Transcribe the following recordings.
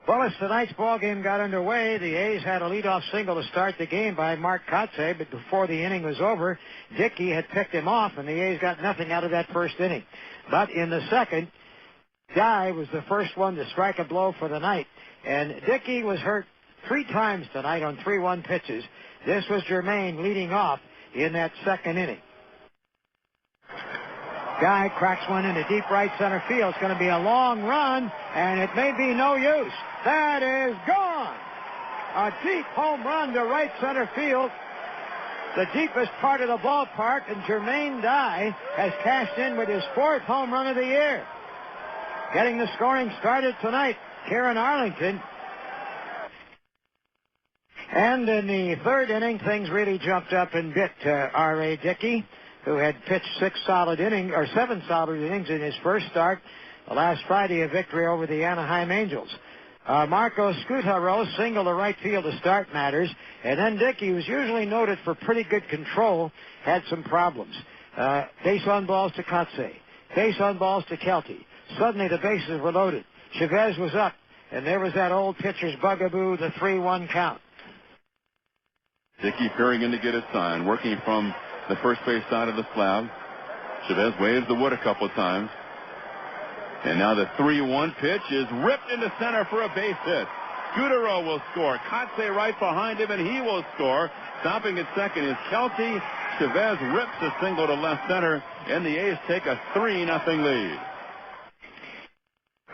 Well, as tonight's ball game got underway, the A's had a leadoff single to start the game by Mark Kotsay, but before the inning was over, Dickey had picked him off, and the A's got nothing out of that first inning. But in the second, Dye was the first one to strike a blow for the night, and Dickey was hurt 3 times tonight on 3-1 pitches. This was Germain leading off in that second inning. Guy cracks one into deep right center field. It's going to be a long run, and it may be no use. That is gone. A deep home run to right center field, the deepest part of the ballpark, and Jermaine Dye has cashed in with his 4th home run of the year. Getting the scoring started tonight, Kieran Arlington. And in the third inning, things really jumped up and bit R.A. Dickey, who had pitched 7 solid innings in his first start. Last Friday, a victory over the Anaheim Angels. Marco Scutaro singled to right field to start matters, and then Dickey, who's usually noted for pretty good control, had some problems. Base on balls to Kotsay, base on balls to Kelty. Suddenly the bases were loaded. Chavez was up, and there was that old pitcher's bugaboo, the 3-1 count. Dickey peering in to get his sign, working from the first base side of the slab. Chavez waves the wood a couple of times. And now the 3-1 pitch is ripped into center for a base hit. Scutaro will score. Kotsay right behind him, and he will score. Stopping at second is Kelty. Chavez rips a single to left center, and the A's take a 3-0 lead.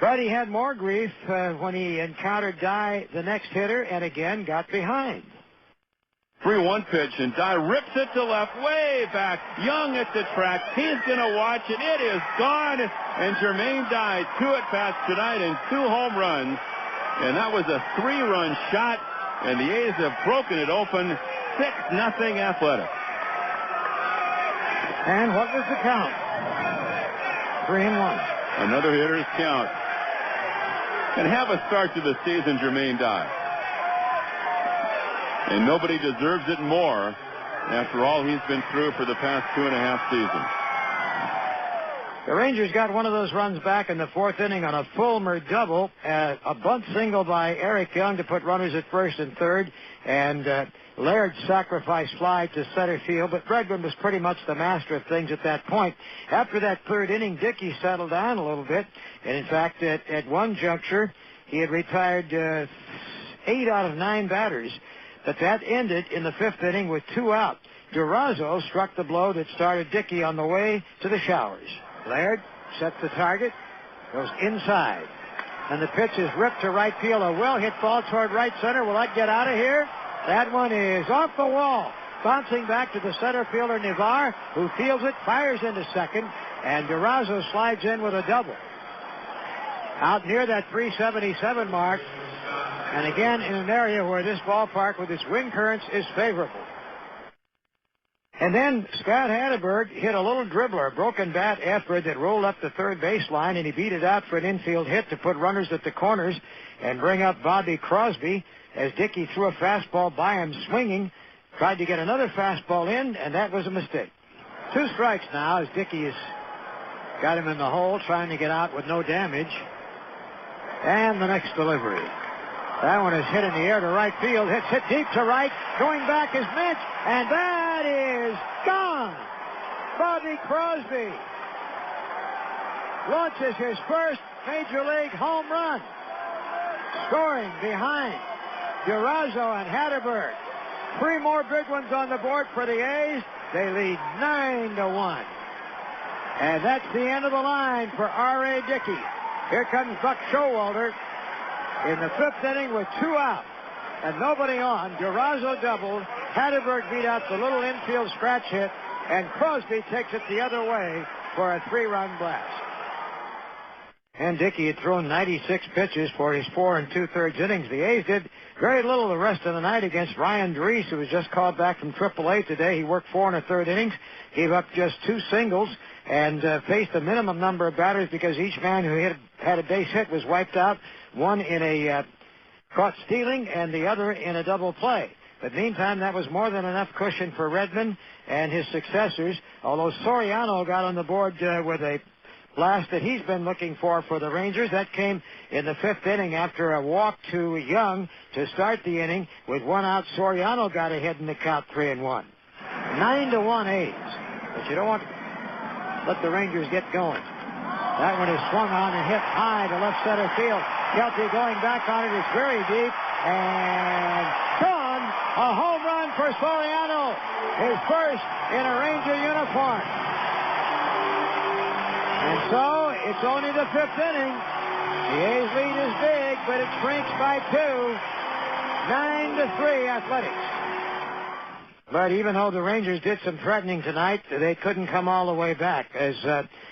But he had more grief when he encountered Dye, the next hitter, and again got behind. 3-1 pitch, and Dye rips it to left, way back. Young at the track. He's going to watch it. It is gone. And Jermaine Dye, 2 at-bats tonight and 2 home runs. And that was a 3-run shot, and the A's have broken it open. 6-0 Athletic. And what was the count? 3-1. Another hitter's count. And have a start to the season, Jermaine Dye. And nobody deserves it more after all he's been through for the past 2.5 seasons. The Rangers got one of those runs back in the 4th inning on a Fulmer double, a bunt single by Eric Young to put runners at first and third, and Laird's sacrifice fly to center field, but Bregman was pretty much the master of things at that point. After that 3rd inning, Dickey settled down a little bit, and in fact, at one juncture, he had retired 8 out of 9 batters. But that ended in the 5th inning with 2 out. Durazo struck the blow that started Dickey on the way to the showers. Laird sets the target, goes inside, and the pitch is ripped to right field. A well-hit ball toward right center. Will that get out of here? That one is off the wall. Bouncing back to the center fielder, Navar, who fields it, fires into second, and Durazo slides in with a double. Out near that 377 mark, and again in an area where this ballpark with its wind currents is favorable. And then Scott Hatteberg hit a little dribbler, a broken bat effort that rolled up the third baseline, and he beat it out for an infield hit to put runners at the corners and bring up Bobby Crosby as Dickey threw a fastball by him swinging, tried to get another fastball in, and that was a mistake. 2 strikes now as Dickey has got him in the hole, trying to get out with no damage. And the next delivery. That one is hit in the air to right field. It's hit deep to right. Going back is Mitch. And that is gone. Bobby Crosby launches his first Major League home run. Scoring behind Durazo and Hatteberg. 3 more big ones on the board for the A's. They lead 9-1. And that's the end of the line for R.A. Dickey. Here comes Buck Showalter in the 5th inning with 2 out and nobody on. Durazo doubled. Hatteberg beat out the little infield scratch hit, and Crosby takes it the other way for a 3-run blast. And Dickey had thrown 96 pitches for his 4 2/3 innings. The A's did very little the rest of the night against Ryan Drees, who was just called back from AAA today. He worked 4 1/3 innings, gave up just 2 singles, and faced a minimum number of batters because each man who had a base hit was wiped out, one in a caught stealing and the other in a double play. But meantime, that was more than enough cushion for Redmond and his successors, although Soriano got on the board with a blast that he's been looking for the Rangers. That came in the 5th inning after a walk to Young to start the inning. With 1 out, Soriano got ahead in the count 3-1. 9-1 A's. But you don't want to let the Rangers get going. That one is swung on and hit high to left center field. Kelty going back on it is very deep. And gone. A home run for Soriano. His first in a Ranger uniform. And so it's only the 5th inning. The A's lead is big, but it shrinks by 2. 9-3 Athletics. But even though the Rangers did some threatening tonight, they couldn't come all the way back as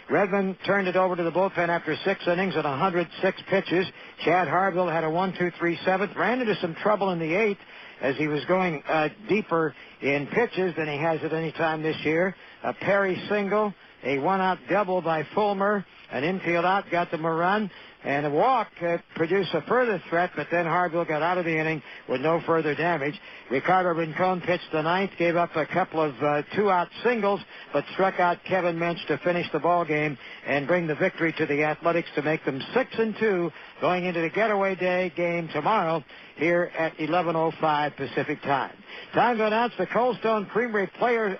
Redmond turned it over to the bullpen after 6 innings and 106 pitches. Chad Harville had a 1-2-3 7th, ran into some trouble in the 8th as he was going deeper in pitches than he has at any time this year. A Perry single, a 1-out double by Fulmer, an infield out got them a run, and a walk produced a further threat, but then Harville got out of the inning with no further damage. Ricardo Rincon pitched the 9th, gave up a couple of 2-out singles, but struck out Kevin Mensch to finish the ball game and bring the victory to the Athletics to make them 6-2 going into the getaway day game tomorrow here at 11:05 Pacific time. Time to announce the Cold Stone Creamery Player of